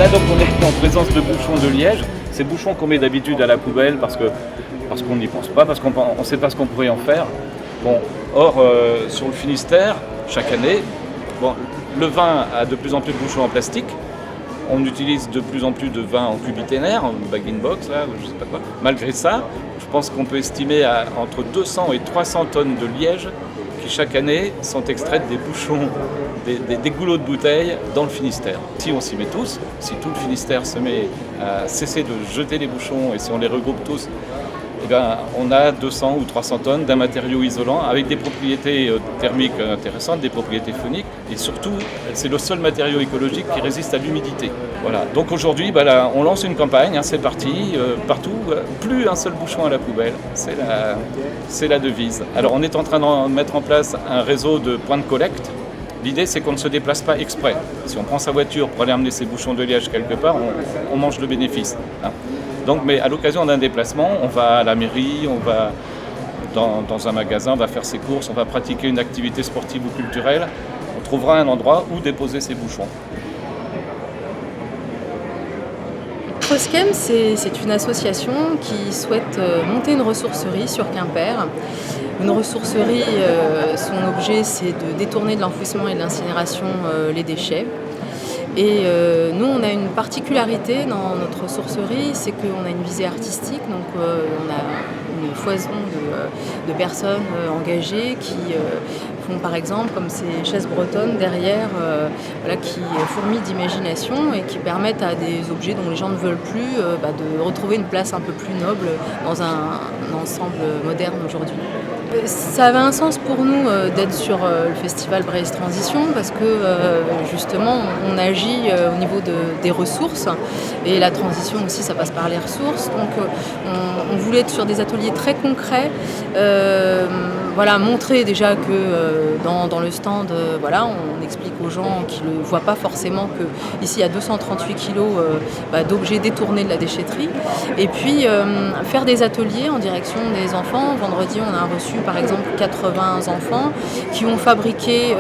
Là donc on est en présence de bouchons de liège. Ces bouchons qu'on met d'habitude à la poubelle parce qu'on n'y pense pas, parce qu'on ne sait pas ce qu'on pourrait en faire. Bon, or sur le Finistère, chaque année, bon, le vin a de plus en plus de bouchons en plastique. On utilise de plus en plus de vin en cubiténaire, en bag-in-box, là, je sais pas quoi. Malgré ça, je pense qu'on peut estimer à entre 200 et 300 tonnes de liège qui chaque année sont extraites des bouchons, des goulots de bouteilles dans le Finistère. Si on s'y met tous, si tout le Finistère se met à cesser de jeter les bouchons et si on les regroupe tous, eh bien, on a 200 ou 300 tonnes d'un matériau isolant avec des propriétés thermiques intéressantes, des propriétés phoniques et surtout, c'est le seul matériau écologique qui résiste à l'humidité. Voilà. Donc aujourd'hui, là, on lance une campagne, c'est parti, partout, plus un seul bouchon à la poubelle, c'est la devise. Alors on est en train de mettre en place un réseau de points de collecte. L'idée, c'est qu'on ne se déplace pas exprès. Si on prend sa voiture pour aller amener ses bouchons de liège quelque part, on mange le bénéfice. Donc, mais à l'occasion d'un déplacement, on va à la mairie, on va dans un magasin, on va faire ses courses, on va pratiquer une activité sportive ou culturelle. On trouvera un endroit où déposer ses bouchons. Croschem, c'est une association qui souhaite monter une ressourcerie sur Quimper. Une ressourcerie, son objet, c'est de détourner de l'enfouissement et de l'incinération les déchets. Et nous, on a une particularité dans notre ressourcerie, c'est qu'on a une visée artistique, donc on a une foison de personnes engagées qui font par exemple comme ces chaises bretonnes derrière, qui fourmillent d'imagination et qui permettent à des objets dont les gens ne veulent plus de retrouver une place un peu plus noble dans un ensemble moderne aujourd'hui. Ça avait un sens pour nous d'être sur le festival Braise Transition parce que justement on agit au niveau des ressources et la transition aussi ça passe par les ressources, donc on voulait être sur des ateliers très concrets, montrer déjà que dans le stand on explique aux gens qui ne le voient pas forcément que ici il y a 238 kilos d'objets détournés de la déchetterie et puis faire des ateliers en direction des enfants. Vendredi on a reçu par exemple 80 enfants qui ont fabriqué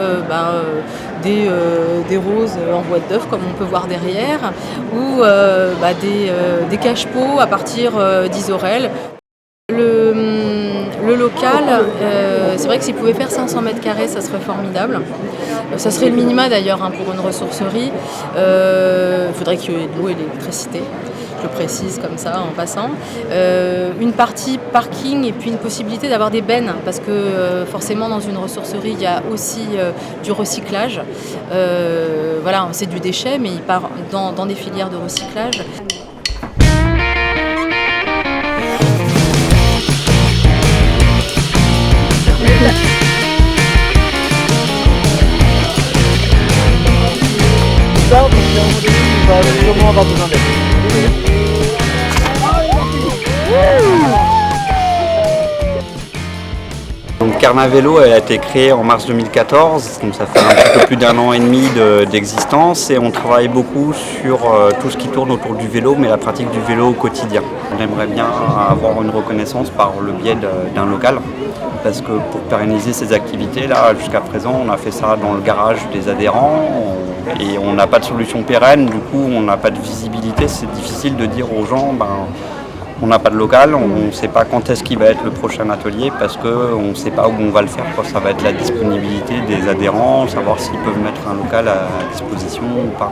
des roses en boîte d'œufs comme on peut voir derrière ou des cache-pots à partir d'isorel. Le local, c'est vrai que s'il pouvait faire 500 mètres carrés, ça serait formidable. Ça serait le minima d'ailleurs pour une ressourcerie. Il faudrait qu'il y ait de l'eau et de l'électricité. Je précise comme ça en passant. Une partie parking et puis une possibilité d'avoir des bennes parce que forcément dans une ressourcerie il y a aussi du recyclage. C'est du déchet mais il part dans des filières de recyclage. Donc Carnavélo, elle a été créée en mars 2014, donc ça fait un petit peu plus d'un an et demi d'existence et on travaille beaucoup sur tout ce qui tourne autour du vélo, mais la pratique du vélo au quotidien. On aimerait bien avoir une reconnaissance par le biais d'un local, parce que pour pérenniser ces activités, là, jusqu'à présent, on a fait ça dans le garage des adhérents et on n'a pas de solution pérenne, du coup on n'a pas de visibilité, c'est difficile de dire aux gens on n'a pas de local, on ne sait pas quand est-ce qu'il va être le prochain atelier parce qu'on ne sait pas où on va le faire. Ça va être la disponibilité des adhérents, savoir s'ils peuvent mettre un local à disposition ou pas.